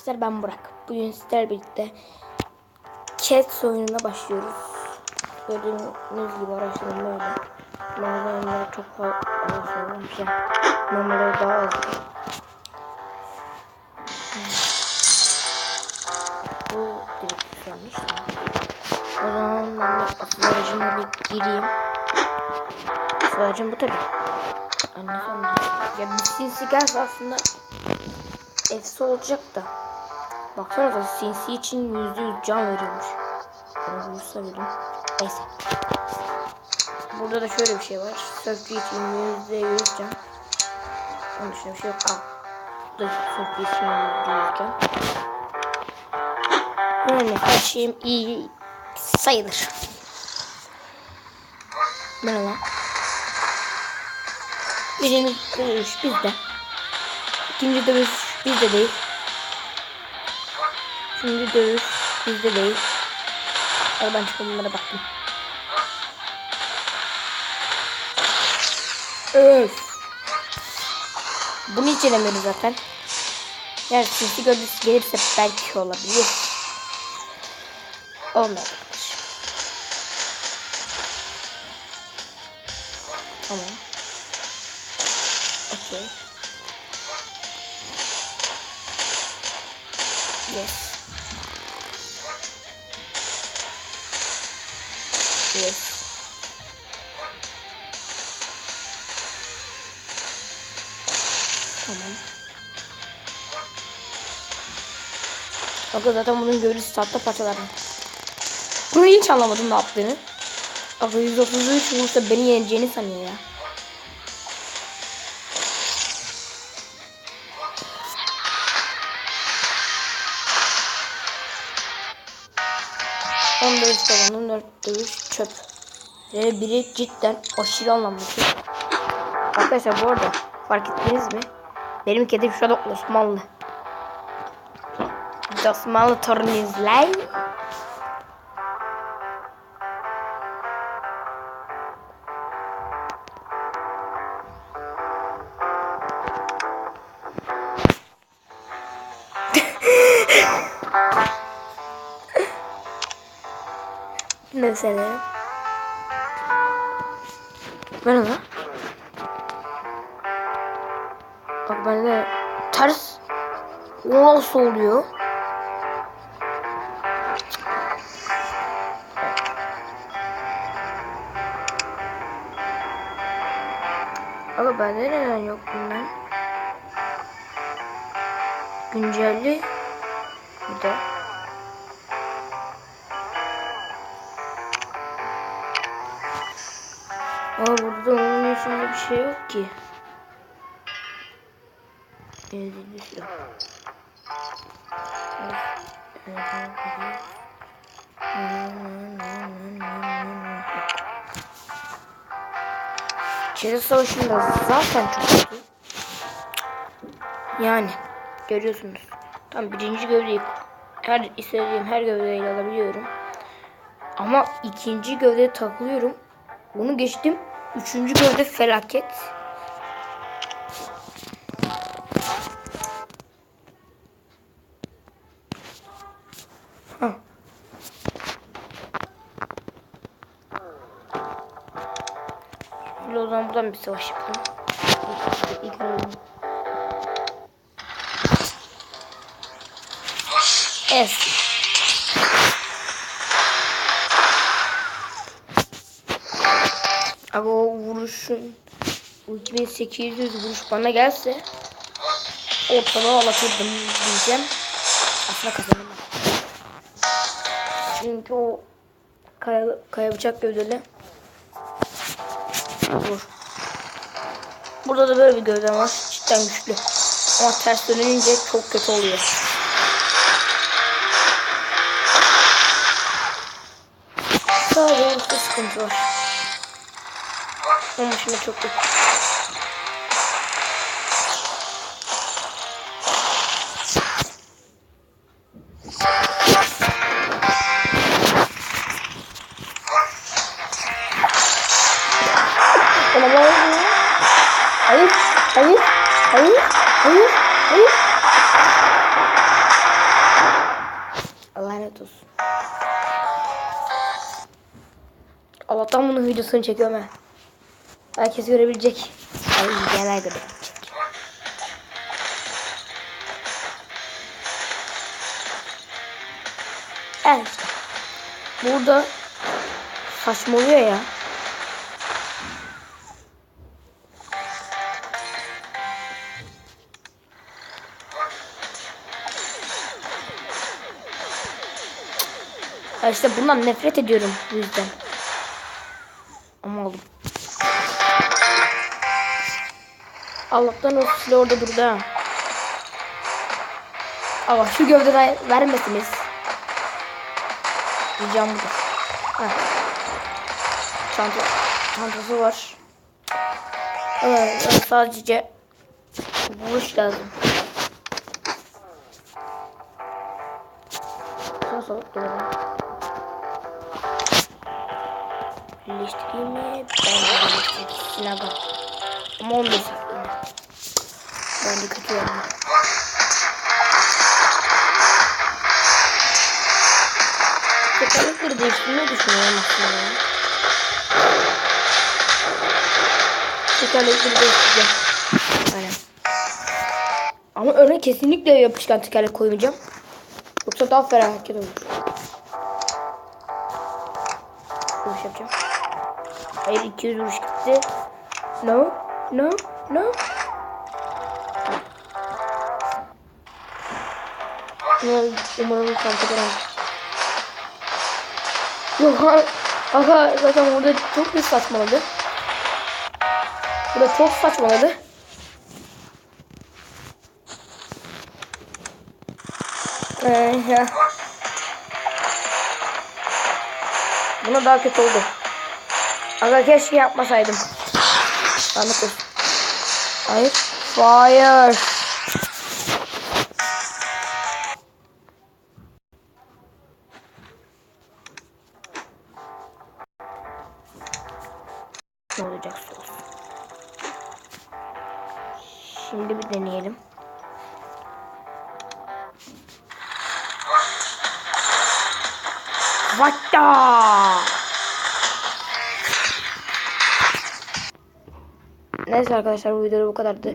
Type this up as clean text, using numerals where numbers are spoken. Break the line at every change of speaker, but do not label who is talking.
arkadaşlar, ben Burak. Bugün sizlerle birlikte Cats oyununa başlıyoruz. Gördüğünüz gibi araçlarım böyle. Malzemeleri çok fazla olmuş ya. Normalde daha az. Bu direkt güzelmiş. O zaman ben de asıl aracıma bir gireyim. Asıl aracım bu tabi. Anne sonunda. Ya bir sinsi gelse aslında efsi olacak da. Baksanıza sinsi için %100 can veriyormuş. Bunu vursa bile. Neyse. Burada da şöyle bir şey var. Sörfü için %100 can. Onun dışında bir şey yok. Al. Bu da sörfü için %100 can. Yani her şeyim iyi sayılır. Merhaba. Birinci dövüş bizde. İkinci dövüş bizde değil. Şimdi dövüş bizde değil. Aradan çıkıp bunlara baktım. Öf. Bunu hiç elemiyoruz zaten. Yani sinsi gövdesi gelirse belki olabilir. Olmayabilir. Tamam. Okay. Yes. Yes. Tamam. Aga zaten bunun görüntüsü tahta parçalardan. Bunu hiç anlamadım ne yaptığını. Aga 133 vursa beni yeneceğini sanıyor ya. On dövüş tabanı, 4 dövüş çöp. Ve biri cidden aşırı anlamlı. Arkadaşlar bu arada fark ettiniz mi? Benim kedim şu anda Osmanlı. Biz Osmanlı torunuyuz lan. Mesela. Merhaba. Bak bende ters. O nasıl oluyor? Ama bende neden yok bundan? Güncelli. Bir de. Ama burada onun içinde bir şey yok ki. Ezildi silah. Çevre savaşında zaten çok kötü. Yani görüyorsunuz. Tam birinci gövdeyi istediğim her gövdeyle alabiliyorum. Ama ikinci gövdeye takılıyorum. Bunu geçtim. Üçüncü gövde felaket. Ha. Şimdi o zaman buradan bir savaş yapalım. Evet. Abi o vuruşun 2800 vuruş bana gelse ortalığı alatırdım diyeceğim. Aslında kazanamam. Çünkü o kaya bıçak gövdeli vur. Burada da böyle bir gövde var. Cidden güçlü. Ama ters dönünce çok kötü oluyor. Sadece sıkıntı var. Ama şimdi çok kötü. Hayır, hayır, hayır, hayır, hayır. lanet olsun. Allah'tan bunun videosunu çekiyorum ha. Herkes görebilecek. Ay genel görebilecek. Evet. Burada saçmalıyor ya. Ya işte bundan nefret ediyorum bu yüzden. Ama oğlum. Allah'tan o silah orada durdu ha. Allah şu gövdeden vermesiniz. Diyeceğim budur. Çantası var. Evet, sadece vuruş lazım. Nasıl doğru? Birleştireyim mi? Bence birleştirsin aga. Ama 15 saklıyım. Bence kötü yani. Tekerlekleri değiştirmeyi düşünüyorum aslında. Tekerlekleri değiştireceğim. Aynen. Ama öne kesinlikle yapışkan tekerlek koymayacağım. Yoksa daha felaket olur. Vuruş yapacağım. Hayır 200 vuruş gitti. No. Umarım çantadan yok aga zaten orada çok bir saçmaladı. Burada çok saçmaladı. Buna daha kötü oldu. Aga keşke yapmasaydım. Anladım. Hayır. Fire. Ne olacak soru. Şimdi bir deneyelim. Vatta! Neyse arkadaşlar bu videoda bu kadardı.